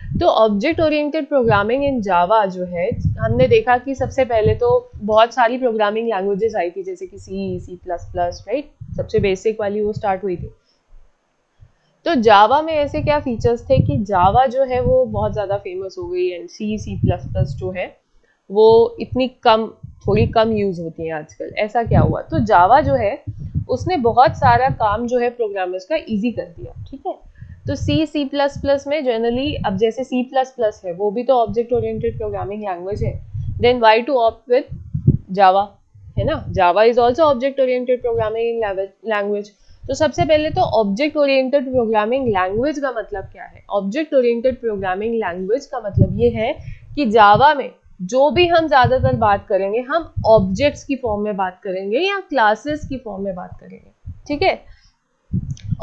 तो object oriented programming in जावा जो है, हमने देखा कि सबसे पहले तो बहुत सारी प्रोग्रामिंग लैंग्वेजेस आई थी, जैसे कि C++, राइट, सबसे बेसिक वाली वो स्टार्ट हुई थी। तो जावा में ऐसे क्या फीचर्स थे कि जावा जो है वो बहुत ज़्यादा फेमस हो गई, एंड C++ जो है वो इतनी कम, थोड़ी कम यूज़ होती है आजकल। ऐसा क्या हुआ, तो जावा जो है उसने बहुत सारा काम जो है प्रोग्रामर्स का इजी कर दिया, ठीक है। तो C++ में जनरली, अब जैसे C++ है वो भी तो ऑब्जेक्ट ओरिएंटेड प्रोग्रामिंग लैंग्वेज है, then why to opt with Java, है ना। Java is also object oriented programming language. तो सबसे पहले तो ऑब्जेक्ट ओरिएंटेड प्रोग्रामिंग लैंग्वेज का मतलब क्या है। ऑब्जेक्ट ओरिएंटेड प्रोग्रामिंग लैंग्वेज का मतलब ये है कि जावा में जो भी हम ज्यादातर बात करेंगे, हम ऑब्जेक्ट्स की फॉर्म में बात करेंगे या क्लासेस की फॉर्म में बात करेंगे, ठीक है।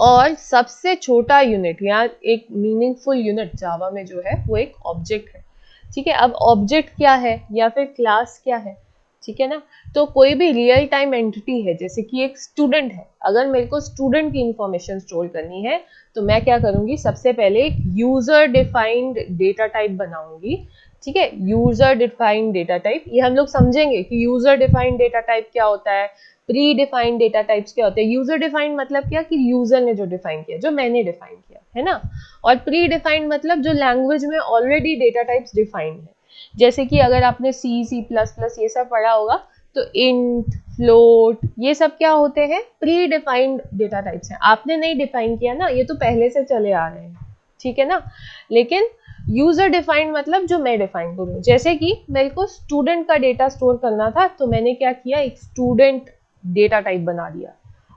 और सबसे छोटा यूनिट या एक मीनिंगफुल यूनिट जावा में जो है वो एक ऑब्जेक्ट है, ठीक है। अब ऑब्जेक्ट क्या है या फिर क्लास क्या है, ठीक है ना। तो कोई भी रियल टाइम एंटिटी है, जैसे कि एक स्टूडेंट है, अगर मेरे को स्टूडेंट की इंफॉर्मेशन स्टोर करनी है तो मैं क्या करूंगी, सबसे पहले एक यूजर डिफाइंड डेटा टाइप बनाऊंगी, ठीक है। यूजर डिफाइंड डेटा टाइप, ये हम लोग समझेंगे कि यूजर डिफाइंड डेटा टाइप क्या होता है, प्री डिफाइंड डेटा टाइप्स क्या होते हैं। यूजर डिफाइंड मतलब क्या, कि यूजर ने जो डिफाइन किया, जो मैंने डिफाइन किया, है ना। और प्री डिफाइंड मतलब जो लैंग्वेज में ऑलरेडी डेटा टाइप्स डिफाइंड है, जैसे कि अगर आपने C++ ये सब पढ़ा होगा तो इंट, फ्लोट, ये सब क्या होते हैं, प्री डिफाइंड डेटा टाइप्स हैं, आपने नहीं डिफाइन किया ना, ये तो पहले से चले आ रहे हैं, ठीक है ना। लेकिन यूजर डिफाइंड मतलब जो मैं डिफाइन करूँ, जैसे कि मेरे को स्टूडेंट का डेटा स्टोर करना था तो मैंने क्या किया, एक स्टूडेंट डेटा टाइप बना दिया।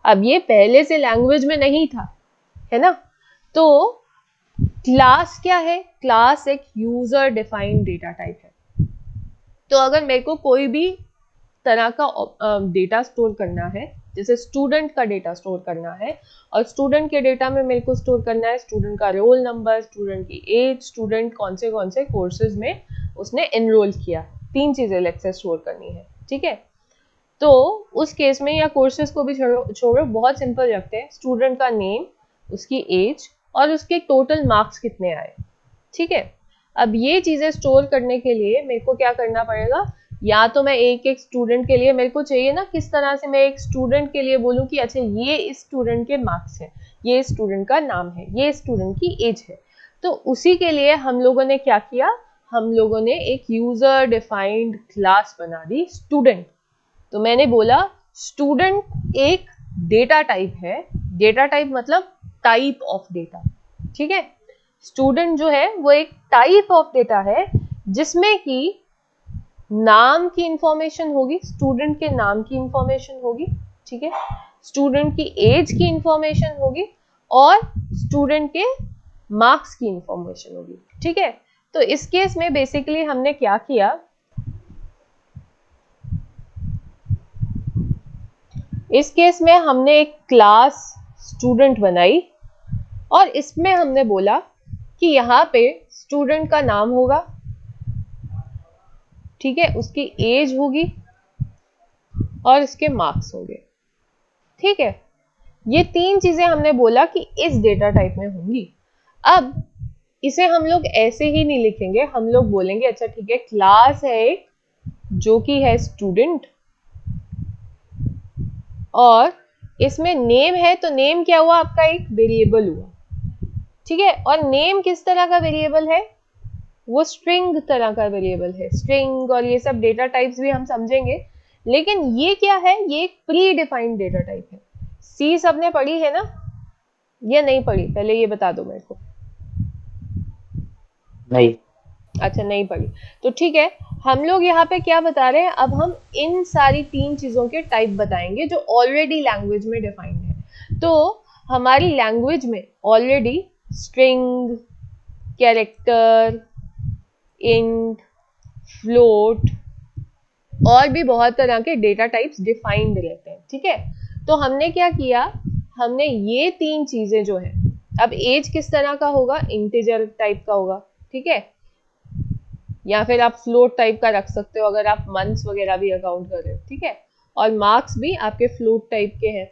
अब ये पहले से लैंग्वेज में नहीं था, है ना। तो क्लास क्या है, क्लास एक यूजर डिफाइंड डेटा टाइप है। तो अगर मेरे को कोई भी तरह का डेटा स्टोर करना है, जैसे स्टूडेंट का डेटा स्टोर करना है, और स्टूडेंट के डेटा में मेरे को स्टोर करना है स्टूडेंट का रोल नंबर, स्टूडेंट की एज, स्टूडेंट कौन से कोर्सेज में उसने एनरोल किया, तीन चीजें अलग से स्टोर करनी है, ठीक है। तो उस केस में, या कोर्सेज को भी छोड़ो, बहुत सिंपल रखते हैं, स्टूडेंट का नेम, उसकी एज और उसके टोटल मार्क्स कितने आए, ठीक है। अब ये चीजें स्टोर करने के लिए मेरे को क्या करना पड़ेगा, या तो मैं एक एक स्टूडेंट के लिए, मेरे को चाहिए ना किस तरह से मैं एक स्टूडेंट के लिए बोलूं कि अच्छा ये इस स्टूडेंट के मार्क्स हैं, ये स्टूडेंट का नाम है, ये स्टूडेंट की एज है। तो उसी के लिए हम लोगों ने क्या किया, हम लोगों ने एक यूजर डिफाइंड क्लास बना दी स्टूडेंट। तो मैंने बोला स्टूडेंट एक डेटा टाइप है, डेटा टाइप मतलब टाइप ऑफ डेटा, ठीक है। स्टूडेंट जो है वो एक टाइप ऑफ डेटा है जिसमें कि नाम की इंफॉर्मेशन होगी, स्टूडेंट के नाम की इंफॉर्मेशन होगी, ठीक है, स्टूडेंट की एज की इंफॉर्मेशन होगी और स्टूडेंट के मार्क्स की इंफॉर्मेशन होगी, ठीक है। तो इस केस में बेसिकली हमने क्या किया, इस केस में हमने एक क्लास स्टूडेंट बनाई और इसमें हमने बोला कि यहाँ पे स्टूडेंट का नाम होगा, ठीक है, उसकी एज होगी और इसके मार्क्स होंगे, ठीक है। ये तीन चीजें हमने बोला कि इस डेटा टाइप में होंगी। अब इसे हम लोग ऐसे ही नहीं लिखेंगे, हम लोग बोलेंगे अच्छा ठीक है, क्लास है एक जो कि है स्टूडेंट, और इसमें नेम है, तो नेम क्या हुआ, आपका एक वेरिएबल हुआ, ठीक है। और नेम किस तरह का वेरिएबल है, वो स्ट्रिंग तरह का वेरिएबल है, स्ट्रिंग और ये सब डेटा टाइप्स भी हम समझेंगे। लेकिन ये क्या है, ये एक प्री डिफाइंड डेटा टाइप है। सी सबने पढ़ी है ना, ये नहीं पढ़ी, पहले ये बता दो मेरे को। नहीं। अच्छा नहीं पढ़ी, तो ठीक है। हम लोग यहाँ पे क्या बता रहे हैं, अब हम इन सारी तीन चीजों के टाइप बताएंगे जो ऑलरेडी लैंग्वेज में डिफाइंड है। तो हमारी लैंग्वेज में already string, character, int, float और भी बहुत तरह के डेटा टाइप्स डिफाइंड रहते हैं, ठीक है। तो हमने क्या किया, हमने ये तीन चीजें जो है, अब एज किस तरह का होगा, इंटीजर टाइप का होगा, ठीक है, या फिर आप फ्लोट टाइप का रख सकते हो अगर आप मंथ्स वगैरह भी अकाउंट कर रहे हो, ठीक है। और मार्क्स भी आपके फ्लोट टाइप के हैं,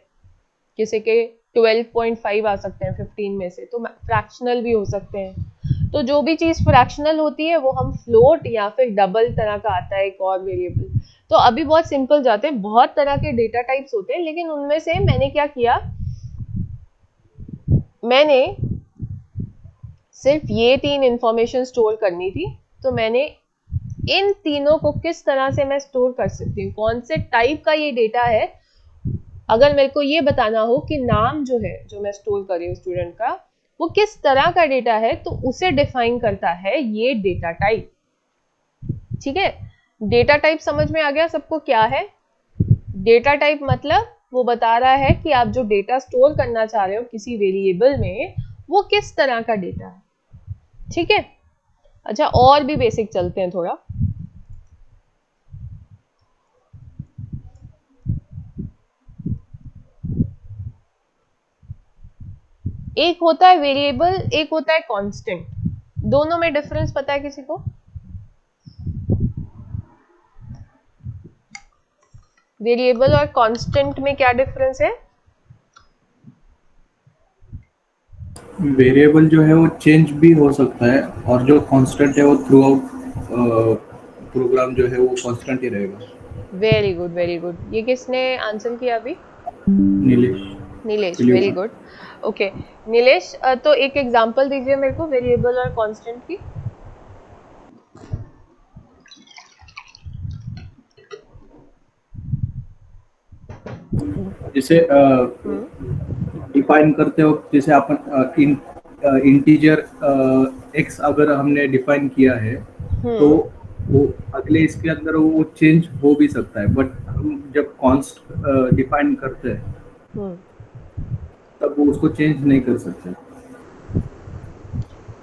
किसी के 12.5 आ सकते हैं 15 में से, तो फ्रैक्शनल भी हो सकते हैं। तो जो भी चीज फ्रैक्शनल होती है वो हम फ्लोट या फिर डबल तरह का आता है एक और वेरिएबल। तो अभी बहुत सिंपल जाते हैं, बहुत तरह के डेटा टाइप्स होते हैं, लेकिन उनमें से मैंने क्या किया, मैंने सिर्फ ये 3 इंफॉर्मेशन स्टोर करनी थी। तो मैंने इन तीनों को किस तरह से मैं स्टोर कर सकती हूँ, कौन से टाइप का ये डेटा है। अगर मेरे को ये बताना हो कि नाम जो है जो मैं स्टोर कर रही हूँ स्टूडेंट का, वो किस तरह का डेटा है, तो उसे डिफाइन करता है ये डेटा टाइप। ठीक है, डेटा टाइप समझ में आ गया सबको क्या है? डेटा टाइप मतलब वो बता रहा है कि आप जो डेटा स्टोर करना चाह रहे हो किसी वेरिएबल में, वो किस तरह का डेटा है। ठीक है, अच्छा और भी बेसिक चलते हैं थोड़ा। एक होता है वेरिएबल, एक होता है कांस्टेंट। दोनों में डिफरेंस पता है किसी को? वेरिएबल और कांस्टेंट में क्या डिफरेंस है? वेरिएबल जो है वो चेंज भी हो सकता है, और जो कांस्टेंट है वो थ्रू आउट प्रोग्राम जो है वो कांस्टेंट ही रहेगा। Very good, very good. ये किसने आंसर किया अभी? नीलेश। नीलेश, चलिए वेरी गुड। ओके नीलेश, तो एक एग्जांपल दीजिए मेरे को वेरिएबल और कांस्टेंट की। जैसे हम्म डिफाइन करते हो, जैसे अपन इंटीजर एक्स अगर हमने डिफाइन किया है, तो हम्म वो अगले इसके अंदर वो चेंज हो भी सकता है, बट हम जब कॉन्स्ट डिफाइन करते हैं हम्म तब वो उसको चेंज नहीं कर सकते।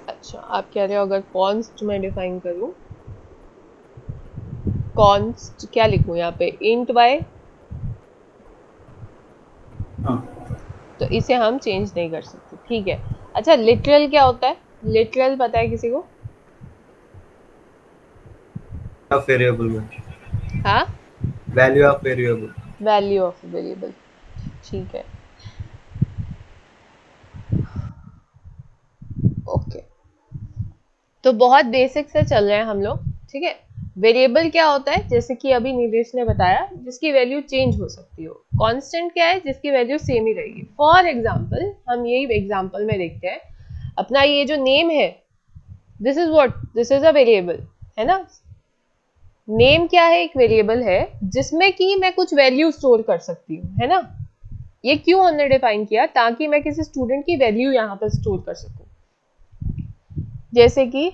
अच्छा, आप कह रहे हो अगर कॉन्स्ट में डिफाइन करूं, कॉन्स्ट क्या लिखूं यहाँ पे, इंट वाई, हाँ, तो इसे हम चेंज नहीं कर सकते। ठीक है, अच्छा लिटरल क्या होता है? लिटरल पता है किसी को? ऑफ वेरिएबल में हाँ, value of variable. Value of variable. ठीक है, ओके। तो बहुत बेसिक से चल रहे हैं हम लोग। ठीक है, वेरिएबल क्या होता है, जैसे कि अभी नीलेश ने बताया, जिसकी वैल्यू चेंज हो सकती हो। कांस्टेंट क्या है, जिसकी वैल्यू सेम ही रहेगी। फॉर एग्जांपल हम यही एग्जांपल में देखते हैं, अपना ये जो नेम है, this is what, this is a variable, है ना। नेम क्या है, एक वेरिएबल है जिसमें कि मैं कुछ वैल्यू स्टोर कर सकती हूँ, है ना। ये क्यों हमने डिफाइन किया, ताकि मैं किसी स्टूडेंट की वैल्यू यहाँ पर स्टोर कर सकूं। जैसे कि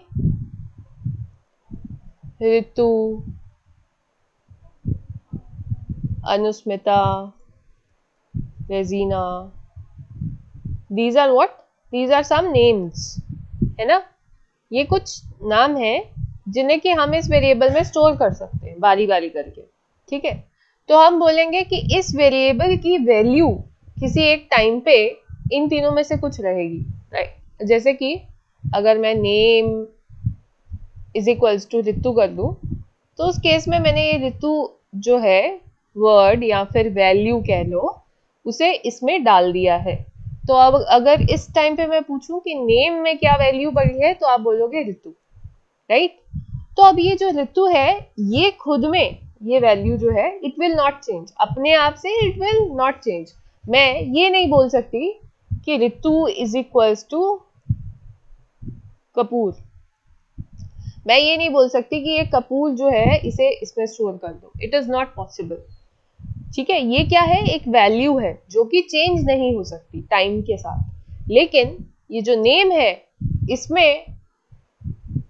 Ritu, Anusmita, Regina, these are what, these are some names, है ना। ये कुछ नाम है जिन्हें कि हम इस वेरिएबल में स्टोर कर सकते हैं बारी बारी करके। ठीक है, तो हम बोलेंगे कि इस वेरिएबल की वैल्यू किसी एक टाइम पे इन तीनों में से कुछ रहेगी, राइट। जैसे कि अगर मैं नेम इज इक्वल्स टू ऋतु कर दूं, तो उस केस में मैंने ये ऋतु जो है वर्ड या फिर वैल्यू कह लो, उसे इसमें डाल दिया है। तो अब अगर इस टाइम पे मैं पूछूं कि नेम में क्या वैल्यू बढ़ी है, तो आप बोलोगे ऋतु, राइट। तो अब ये जो ऋतु है, ये खुद में ये वैल्यू जो है, इट विल नॉट चेंज, अपने आप से इट विल नॉट चेंज। मैं ये नहीं बोल सकती कि ऋतु इज इक्वल्स टू कपूर, मैं ये नहीं बोल सकती कि ये कपूर जो है इसे इसमें स्टोर कर दो, इट इज नॉट पॉसिबल। ठीक है, ये क्या है, एक वैल्यू है जो कि चेंज नहीं हो सकती टाइम के साथ। लेकिन ये जो नेम है, इसमें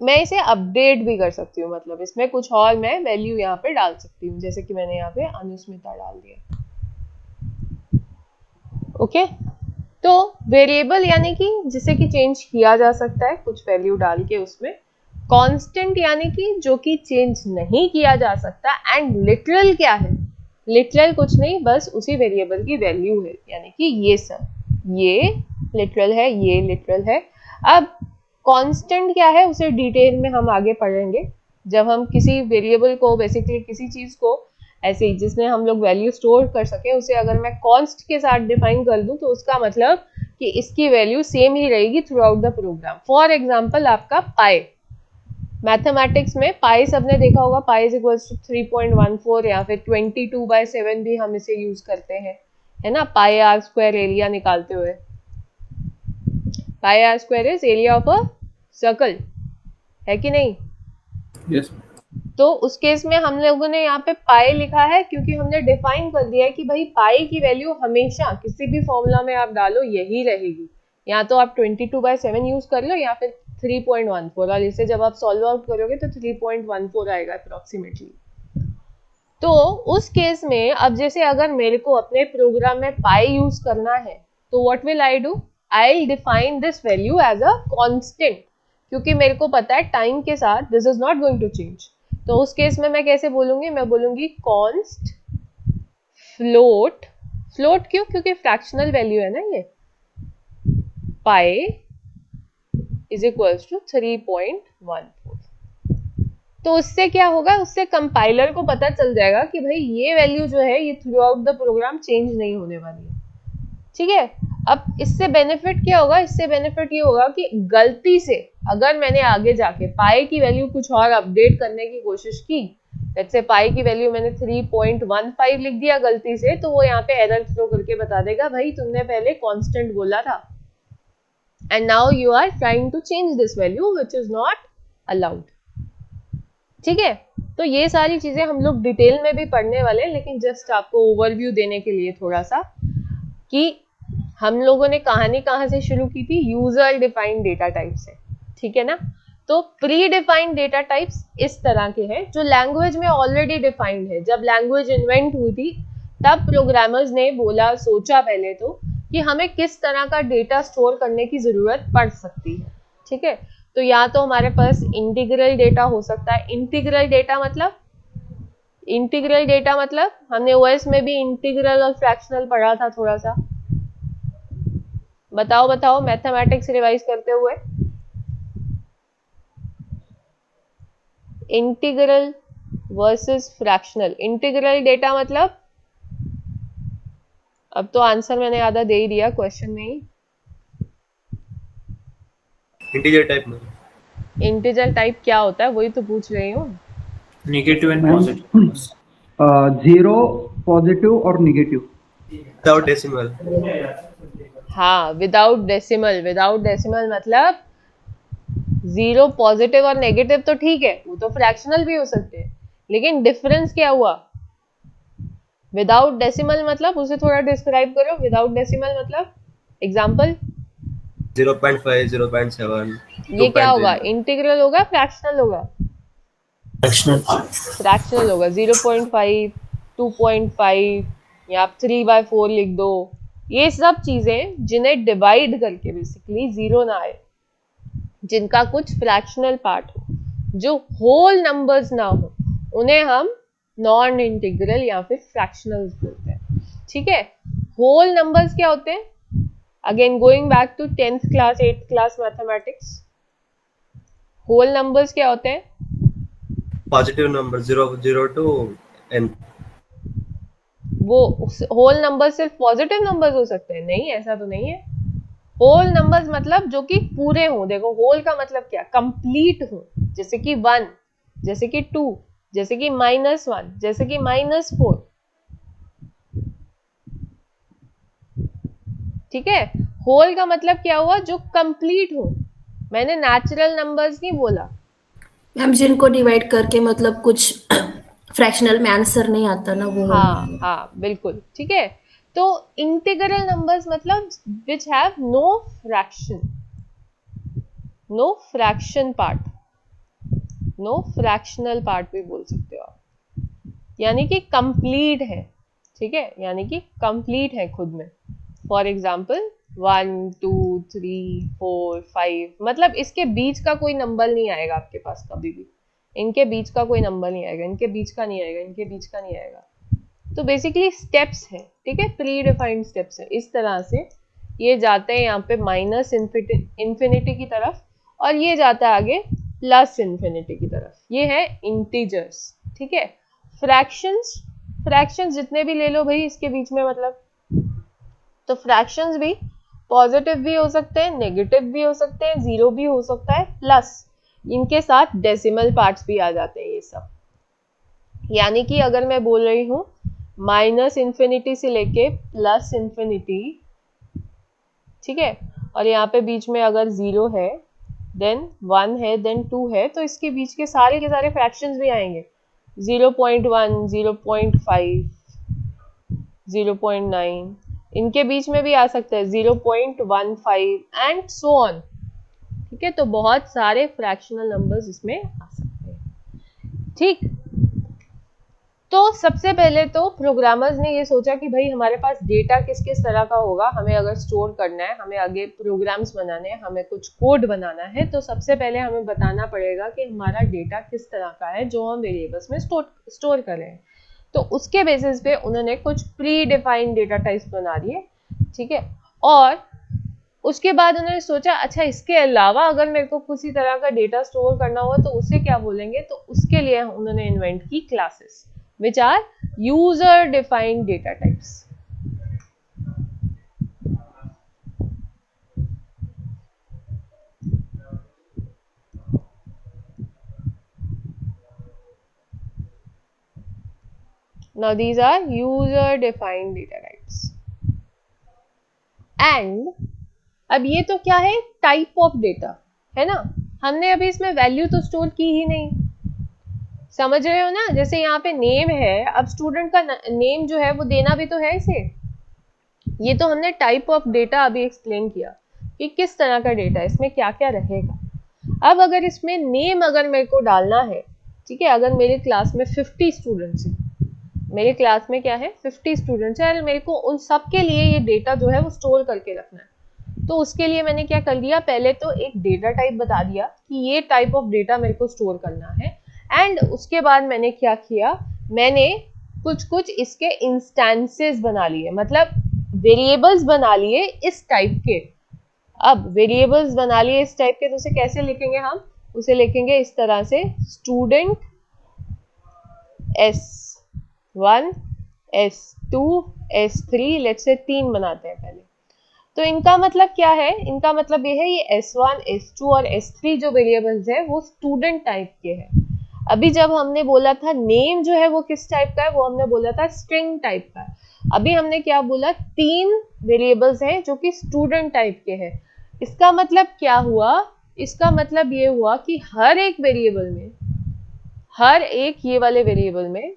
मैं इसे अपडेट भी कर सकती हूँ, मतलब इसमें कुछ और मैं वैल्यू यहाँ पे डाल सकती हूँ, जैसे कि मैंने यहाँ पे अनुस्मिता डाल दिया। ओके, तो वेरिएबल यानी कि जिसे कि चेंज किया जा सकता है कुछ वैल्यू डाल के उसमें। कांस्टेंट यानी कि जो कि चेंज नहीं किया जा सकता। एंड लिटरल क्या है, लिटरल कुछ नहीं, बस उसी वेरिएबल की वैल्यू है, यानी कि ये सब, ये लिटरल है, ये लिटरल है। अब कांस्टेंट क्या है, उसे डिटेल में हम आगे पढ़ेंगे जब हम किसी वेरिएबल को, बेसिकली किसी चीज को ऐसे ही जिसमें हम लोग वैल्यू स्टोर कर सके, उसे अगर मैं कॉन्स्ट के साथ डिफाइन कर दूं तो उसका मतलब कि इसकी वैल्यू सेम ही रहेगी throughout the program. For example आपका पाई, मैथमेटिक्स में पाई सबने देखा होगा, पाई इज इक्वल्स टू 3.14 या फिर 22/7 भी हम इसे यूज करते हैं, है ना, पाई आर स्क्वायर एरिया निकालते हुए। Pi r square is area of a circle, है कि नहीं? यस। तो उस केस में हम लोगों ने यहाँ पे पाई लिखा है क्योंकि हमने डिफाइन कर दिया है कि भाई पाई की वैल्यू हमेशा किसी भी फॉर्मूला में आप डालो यही रहेगी, या तो आप 22/7 यूज कर लो या फिर 3.14, और इसे जब आप सॉल्व आउट करोगे तो 3.14 आएगा अप्रोक्सीमेटली। तो उस केस में अब जैसे अगर मेरे को अपने प्रोग्राम में पाई यूज करना है तो what will I do, I will define this value as a constant, क्योंकि मेरे को पता है टाइम के साथ this is not going to change. तो उस केस में मैं कैसे बोलूंगी, मैं बोलूंगी कॉन्स्ट फ्लोट। फ्लोट क्यों? क्योंकि फ्रैक्शनल वैल्यू है ना ये, पाई इज इक्वल्स टू 3.14। तो उससे क्या होगा, उससे कंपाइलर को पता चल जाएगा कि भाई ये वैल्यू जो है ये throughout the program change नहीं होने वाली है, ठीक है। अब इससे बेनिफिट क्या होगा, इससे बेनिफिट ये होगा कि गलती से अगर मैंने आगे जाके पाई की वैल्यू कुछ और अपडेट करने की कोशिश की, लेट्स से पाई की वैल्यू मैंने 3.15 लिख दिया गलती से, तो वो यहाँ पे एरर थ्रो करके बता देगा भाई तुमने पहले कांस्टेंट बोला था and now you are trying to change this value which is not allowed, ठीक है। तो ये सारी चीजें हम लोग डिटेल में भी पढ़ने वाले हैं, लेकिन जस्ट आपको ओवरव्यू देने के लिए थोड़ा सा कि हम लोगों ने कहानी कहाँ से शुरू की थी, यूजर डिफाइंड डेटा टाइप से, ठीक है ना। तो प्री डिफाइंड डेटा टाइप्स इस तरह के हैं जो लैंग्वेज में ऑलरेडी डिफाइंड है। जब लैंग्वेज इन्वेंट हुई थी तब प्रोग्रामर्स ने बोला, सोचा पहले तो कि हमें किस तरह का डेटा स्टोर करने की जरूरत पड़ सकती है, ठीक है। तो या तो हमारे पास इंटीग्रल डेटा हो सकता है। इंटीग्रल डेटा मतलब, इंटीग्रल डेटा मतलब हमने ओएस में भी इंटीग्रल और फ्रैक्शनल पढ़ा था थोड़ा सा, बताओ बताओ मैथमेटिक्स रिवाइज करते हुए। Integral versus fractional. Integral data मतलब, अब तो आंसर मैंने आधा दे ही दिया क्वेश्चन में ही। इंटीजर टाइप में। इंटीजर टाइप क्या होता है वही तो पूछ रही हूँ। नेगेटिव एंड पॉजिटिव, 0 पॉजिटिव और नेगेटिव विदाउट डेसिमल। हाँ, विदाउट डेसिमल। विदाउट डेसिमल मतलब 0 पॉजिटिव और नेगेटिव तो ठीक है, वो तो फ्रैक्शनल भी हो सकते हैं, लेकिन डिफरेंस क्या हुआ? विदाउट डेसिमल मतलब उसे थोड़ा डिस्क्राइब करो। विदाउट डेसिमल मतलब एग्जांपल। 0.5, 0.7, ये क्या होगा, इंटीग्रल होगा फ्रैक्शनल होगा? फ्रैक्शनल। फ्रैक्शनल होगा। 0.5, 2.5 या आप 3/4 लिख दो। ये सब चीजें जिन्हें डिवाइड करके बेसिकली जीरो ना आए, जिनका कुछ फ्रैक्शनल पार्ट हो, जो होल नंबर्स ना हो, उन्हें हम नॉन इंटीग्रल या फिर फ्रैक्शनल्स बोलते हैं, ठीक है। होल नंबर्स क्या होते हैं? Again going back to 10th class 8th class mathematics, whole numbers क्या होते हैं? Positive number 0 to n। वो होल नंबर सिर्फ पॉजिटिव नंबर्स हो सकते हैं? नहीं, ऐसा तो नहीं है। होल नंबर्स मतलब जो कि पूरे हों। देखो होल का मतलब क्या, कंप्लीट हो, जैसे कि 1, जैसे कि 2, जैसे कि -1, जैसे कि -4, ठीक है। होल का मतलब क्या हुआ, जो कंप्लीट हो। मैंने नेचुरल नंबर्स नहीं बोला। मैम जिनको डिवाइड करके मतलब कुछ फ्रैक्शनल में आंसर नहीं आता ना, वो हाँ हाँ बिल्कुल, ठीक है। तो इंटीग्रल नंबर्स मतलब which have no fraction, no fraction part, no fractional part भी बोल सकते हो आप, यानी कि कंप्लीट है, ठीक है, यानी कि कंप्लीट है खुद में। फॉर एग्जाम्पल 1 2 3 4 5, मतलब इसके बीच का कोई नंबर नहीं आएगा आपके पास कभी भी। इनके बीच का कोई नंबर नहीं आएगा, इनके बीच का नहीं आएगा, इनके बीच का नहीं आएगा। तो बेसिकली स्टेप्स है, ठीक है, प्री डिफाइंड स्टेप्स है। इस तरह से ये जाते हैं यहाँ पे माइनस इन्फिनिटी की तरफ, और ये जाता है आगे प्लस इन्फिनिटी की तरफ। ये है इंटीजर्स, ठीक है। फ्रैक्शंस फ्रैक्शंस जितने भी ले लो भाई इसके बीच में, मतलब तो फ्रैक्शंस भी पॉजिटिव भी हो सकते हैं, नेगेटिव भी हो सकते हैं, जीरो भी हो सकता है, प्लस इनके साथ डेसिमल पार्ट्स भी आ जाते हैं ये सब। यानी कि अगर मैं बोल रही हूँ माइनस इन्फिनिटी से लेके प्लस इन्फिनिटी, ठीक है, और यहाँ पे बीच में अगर 0 है, देन 1 है, देन 2 है, तो इसके बीच के सारे फ्रैक्शंस भी आएंगे। 0.1, 0.5, 0.9, इनके बीच में भी आ सकता है 0.15 एंड सो ऑन। ठीक है, तो बहुत सारे फ्रैक्शनल नंबर्स इसमें आ सकते हैं। ठीक, तो सबसे पहले तो प्रोग्रामर्स ने ये सोचा कि भाई हमारे पास डेटा किस किस तरह का होगा, हमें अगर स्टोर करना है, हमें आगे प्रोग्राम्स बनाने हैं, हमें कुछ कोड बनाना है, तो सबसे पहले हमें बताना पड़ेगा कि हमारा डेटा किस तरह का है जो हम वेरिएबल्स में स्टोर कर रहे हैं। तो उसके बेसिस पे उन्होंने कुछ प्री डिफाइंड डेटा टाइप्स बना दिए। ठीक है, और उसके बाद उन्होंने सोचा अच्छा इसके अलावा अगर मेरे को किसी तरह का डेटा स्टोर करना हो तो उसे क्या बोलेंगे, तो उसके लिए उन्होंने इन्वेंट की classes which are user defined data types. Now these are user defined data types. And अब ये तो क्या है, टाइप ऑफ डेटा है ना, हमने अभी इसमें वैल्यू तो स्टोर की ही नहीं, समझ रहे हो ना। जैसे यहाँ पे नेम है, अब स्टूडेंट का नेम जो है वो देना भी तो है इसे। ये तो हमने टाइप ऑफ डेटा अभी एक्सप्लेन किया कि किस तरह का डेटा, इसमें क्या क्या रहेगा। अब अगर इसमें नेम अगर मेरे को डालना है, ठीक है, अगर मेरे क्लास में 50 स्टूडेंट्स हैं, मेरे क्लास में क्या है 50 स्टूडेंट्स है, और मेरे को उन सब के लिए ये डेटा जो है वो स्टोर करके रखना है, तो उसके लिए मैंने क्या कर दिया, पहले तो एक डेटा टाइप बता दिया कि ये टाइप ऑफ डेटा मेरे को स्टोर करना है। एंड उसके बाद मैंने क्या किया, मैंने कुछ इसके इंस्टेंसेस बना लिए, मतलब वेरिएबल्स बना लिए इस टाइप के। अब वेरिएबल्स बना लिए इस टाइप के, तो उसे कैसे लिखेंगे हम, उसे लिखेंगे इस तरह से, student S1, S2, S3, let's say 3 बनाते हैं पहले। तो इनका मतलब क्या है, इनका मतलब ये है ये S1, S2 और S3 जो वेरिएबल्स है वो स्टूडेंट टाइप के हैं। अभी जब हमने बोला था नेम जो है वो किस टाइप का है, वो हमने बोला था स्ट्रिंग टाइप का। अभी हमने क्या बोला, 3 वेरिएबल्स हैं जो कि स्टूडेंट टाइप के हैं। इसका मतलब क्या हुआ, इसका मतलब ये हुआ कि हर एक वेरिएबल में, हर एक ये वाले वेरिएबल में,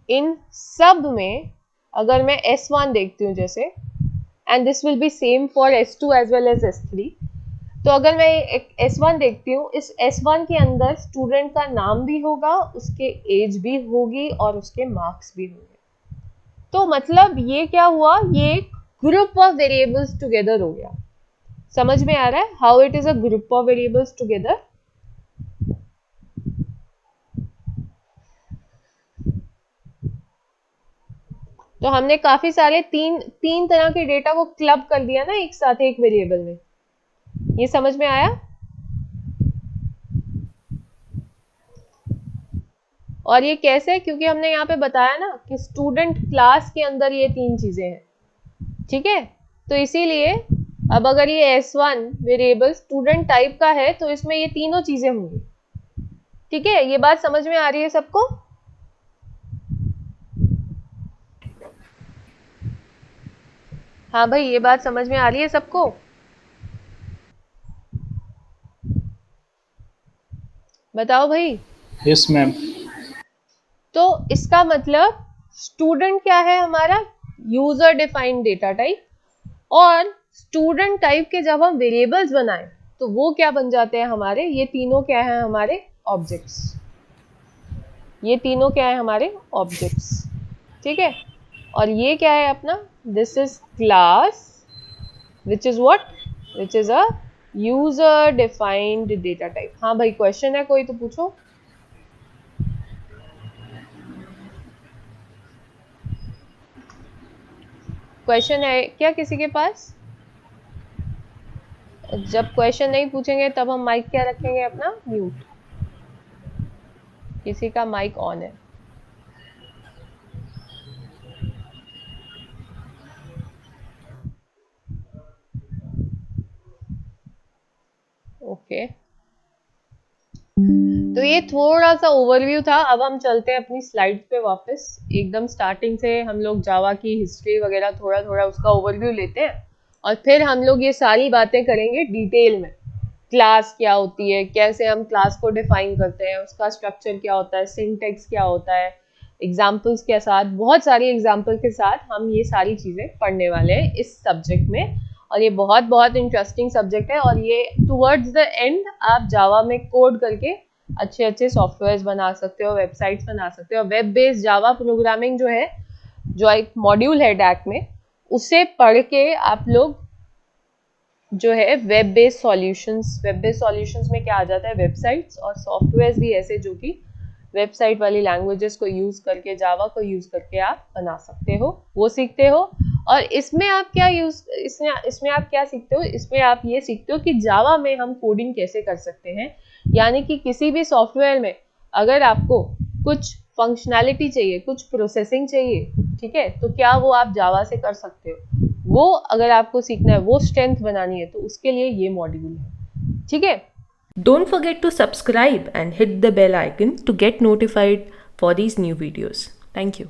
इन सब में अगर मैं S1 देखती हूँ जैसे, and this will be same for S2 as well as S3, तो अगर मैं एक S1 देखती हूँ, इस S1 के अंदर स्टूडेंट का नाम भी होगा, उसके एज भी होगी और उसके मार्क्स भी होंगे। तो मतलब ये क्या हुआ, ये एक ग्रुप ऑफ वेरिएबल्स टुगेदर हो गया। समझ में आ रहा है how it is a group of variables together. तो हमने काफी सारे तीन तरह के डेटा को क्लब कर दिया ना एक साथ एक वेरिएबल में। ये समझ में आया। और ये कैसे, क्योंकि हमने यहाँ पे बताया ना कि स्टूडेंट क्लास के अंदर ये 3 चीजें हैं, ठीक है। तो इसीलिए अब अगर ये S1 वेरिएबल स्टूडेंट टाइप का है तो इसमें ये तीनों चीजें होंगी, ठीक है। ये बात समझ में आ रही है सबको। हाँ भाई, ये बात समझ में आ रही है सबको। बताओ भाई। Yes ma'am. तो इसका मतलब स्टूडेंट क्या है हमारा, यूजर डिफाइंड डेटा टाइप, और स्टूडेंट टाइप के जब हम वेरिएबल्स बनाएं तो वो क्या बन जाते हैं हमारे, ये तीनों क्या है हमारे ऑब्जेक्ट्स। ये तीनों क्या है हमारे ऑब्जेक्ट्स, ठीक है। और ये क्या है अपना, this is class which is what, which is a user defined data type. हाँ भाई, क्वेश्चन है कोई तो पूछो। क्वेश्चन है क्या किसी के पास? जब क्वेश्चन नहीं पूछेंगे तब हम माइक क्या रखेंगे अपना म्यूट। किसी का माइक ऑन है? ओके, तो ये थोड़ा सा ओवरव्यू था। अब हम चलते हैं अपनी स्लाइड्स पे वापस। एकदम स्टार्टिंग से हम लोग जावा की हिस्ट्री वगैरह थोड़ा थोड़ा उसका ओवरव्यू लेते हैं और फिर हम लोग ये सारी बातें करेंगे डिटेल में। क्लास क्या होती है, कैसे हम क्लास को डिफाइन करते हैं, उसका स्ट्रक्चर क्या होता है, सिंटेक्स क्या होता है, एग्जाम्पल्स के साथ, बहुत सारी एग्जाम्पल के साथ हम ये सारी चीज़ें पढ़ने वाले हैं इस सब्जेक्ट में। और ये बहुत बहुत इंटरेस्टिंग सब्जेक्ट है और ये टुवर्ड्स द एंड आप जावा में कोड करके अच्छे अच्छे सॉफ्टवेयर्स बना सकते हो, वेबसाइट्स बना सकते हो। वेब बेस्ड जावा प्रोग्रामिंग जो है, जो एक मॉड्यूल है डैक में, उसे पढ़ के आप लोग जो है वेब बेस्ड सॉल्यूशंस में क्या आ जाता है, वेबसाइट्स और सॉफ्टवेयर्स भी ऐसे जो कि वेबसाइट वाली लैंग्वेजेस को यूज करके, जावा को यूज करके आप बना सकते हो, वो सीखते हो। और इसमें आप क्या सीखते हो, इसमें आप ये सीखते हो कि जावा में हम कोडिंग कैसे कर सकते हैं। यानी कि किसी भी सॉफ्टवेयर में अगर आपको कुछ फंक्शनैलिटी चाहिए, कुछ प्रोसेसिंग चाहिए, ठीक है, तो क्या वो आप जावा से कर सकते हो। वो अगर आपको सीखना है, वो स्ट्रेंथ बनानी है, तो उसके लिए ये मॉड्यूल है, ठीक है। Don't forget to subscribe and hit the bell icon to get notified for these new videos. Thank you.